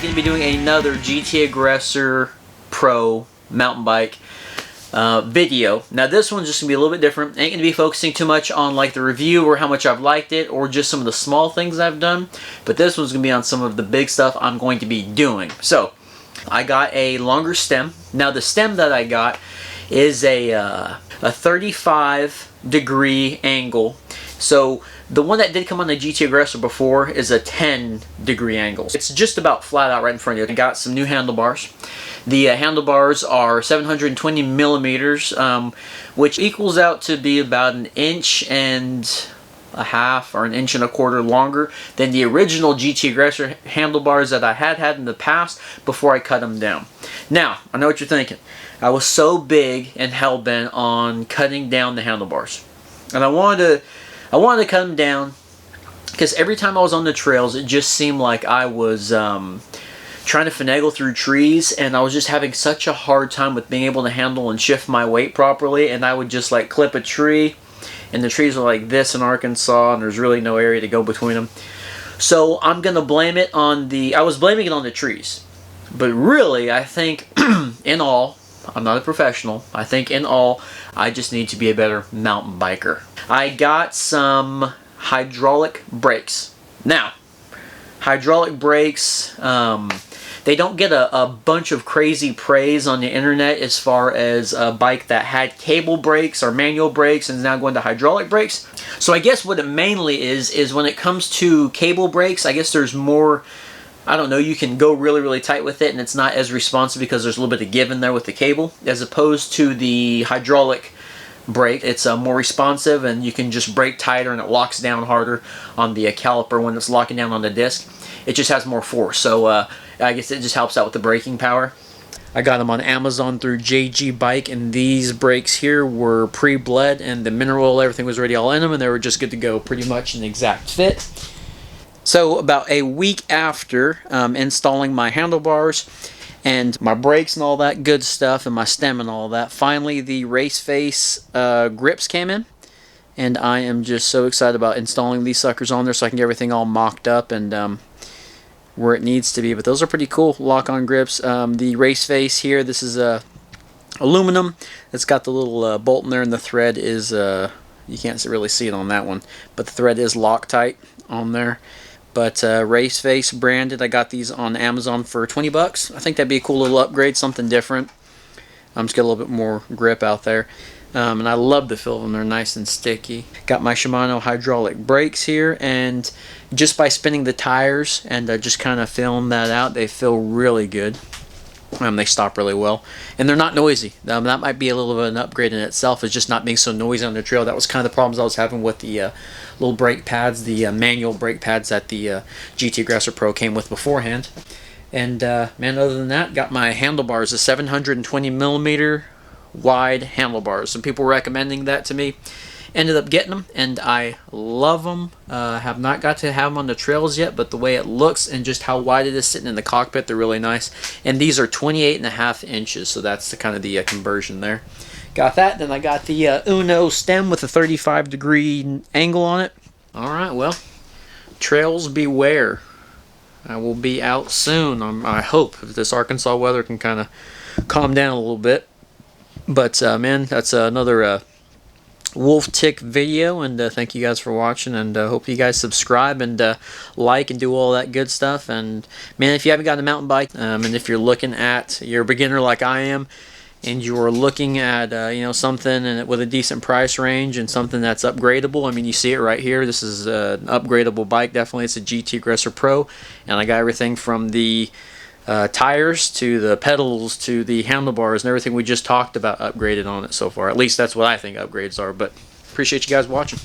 going to be doing another GT Aggressor Pro mountain bike video. Now this one's just going to be a little bit different. Ain't going to be focusing too much on like the review or how much I've liked it or just some of the small things I've done. But this one's going to be on some of the big stuff I'm going to be doing. So I got a longer stem. Now the stem that I got is a 35-degree angle. So the one that did come on the GT Aggressor before is a 10-degree angle. It's just about flat out right in front of you. I got some new handlebars. The handlebars are 720 millimeters, which equals out to be about 1.5 inches or 1.25 inches longer than the original GT Aggressor handlebars that I had in the past before I cut them down. Now, I know what you're thinking. I was so big and hell-bent on cutting down the handlebars. And I wanted to cut them down because every time I was on the trails, it just seemed like I was trying to finagle through trees, and I was just having such a hard time with being able to handle and shift my weight properly, and I would just like clip a tree, and the trees were like this in Arkansas, and there's really no area to go between them. So I'm going to blame it on I was blaming it on the trees. But really, I think in all, I'm not a professional, I think in all, I just need to be a better mountain biker. I got some hydraulic brakes. Now, hydraulic brakes, they don't get a bunch of crazy praise on the internet as far as a bike that had cable brakes or manual brakes and is now going to hydraulic brakes. So I guess what it mainly is when it comes to cable brakes, I guess there's more, I don't know, you can go really, really tight with it and it's not as responsive because there's a little bit of give in there with the cable, as opposed to the hydraulic brake. It's more responsive and you can just brake tighter and it locks down harder on the caliper when it's locking down on the disc. It just has more force, so I guess it just helps out with the braking power. I got them on Amazon through JG Bike, and these brakes here were pre-bled and the mineral oil, everything was already all in them, and they were just good to go, pretty much an exact fit. So about a week after installing my handlebars and my brakes and all that good stuff and my stem and all that, finally the race face grips came in, and I am just so excited about installing these suckers on there so I can get everything all mocked up and where it needs to be. But those are pretty cool lock-on grips. The race face here, this is aluminum. It's got the little bolt in there, and the thread is you can't really see it on that one, but the thread is Loctite on there. But race face branded. I got these on Amazon for 20 bucks. I think that'd be a cool little upgrade, something different. Just get a little bit more grip out there. And I love the feel of them. They're nice and sticky. Got my Shimano hydraulic brakes here, and just by spinning the tires and just kind of feeling that out, they feel really good. They stop really well, and they're not noisy. That might be a little bit of an upgrade in itself, is just not being so noisy on the trail. That was kind of the problems I was having with the little brake pads, the manual brake pads that the GT Aggressor Pro came with beforehand. And man, other than that, got my handlebars, the 720 millimeter wide handlebars. Some people were recommending that to me. Ended up getting them, and I love them. Have not got to have them on the trails yet, but the way it looks and just how wide it is sitting in the cockpit, they're really nice. And these are 28.5 inches, so that's the kind of the conversion there. Got that. Then I got the Uno stem with a 35-degree angle on it. All right, well, trails beware. I will be out soon. I hope, if this Arkansas weather can kind of calm down a little bit. But man, that's another wolf tick video, and thank you guys for watching, and hope you guys subscribe and like and do all that good stuff. And man, if you haven't got a mountain bike, and if you're looking at, you're a beginner like I am, and you're looking at you know, something with a decent price range and something that's upgradable. I mean, you see it right here. This is an upgradable bike. Definitely, it's a GT Aggressor Pro, and I got everything from the tires to the pedals to the handlebars and everything we just talked about upgraded on it so far. At least that's what I think upgrades are. But appreciate you guys watching.